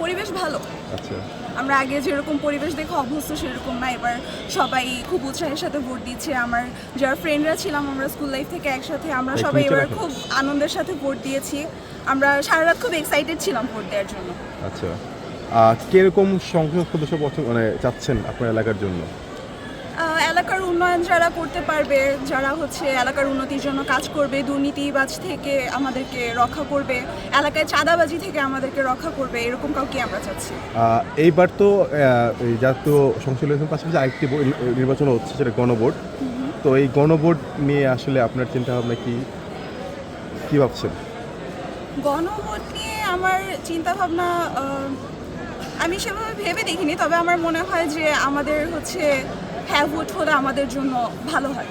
পরিবেশ ভালো। আচ্ছা, আমরা আগে যেরকম পরিবেশ দেখে অভ্যস্ত সেরকম না, এবার সবাই খুব উৎসাহের সাথে ভোট দিচ্ছে। আমার যারা ফ্রেন্ডরা ছিলাম আমরা স্কুল লাইফ থেকে একসাথে, আমরা একটু সবাই নিচে এবার রাখো। খুব আনন্দের সাথে ভোট দিয়েছি। আমরা সারা রাত খুব এক্সাইটেড ছিলাম ভোট দেওয়ার জন্য। আচ্ছা। কিরকম সংসদ সদস্য মানে চাচ্ছেন আপনার এলাকার জন্য? এলাকার উন্নয়ন যারা করতে পারবে, যারা এলাকার উন্নতির জন্য কাজ করবে, দুর্নীতিবাজ থেকে আমাদেরকে রক্ষা করবে, এলাকায় চাঁদাবাজি থেকে আমাদেরকে রক্ষা করবে, এরকম কাউকে আমরা চাচ্ছি। এইবার তো এই জাতীয় সংসদ নির্বাচনের পাশাপাশি আরেকটি নির্বাচন হচ্ছে, সেটা গণভোট। তো এই গণভোট নিয়ে আসলে আপনার চিন্তা ভাবনা কি ভাবছেন? গণভোট নিয়ে আমার চিন্তাভাবনা আমি সেভাবে ভেবে দেখিনি, তবে আমার মনে হয় যে আমাদের হ্যাঁ ভোট হলে আমাদের জন্য ভালো হয়।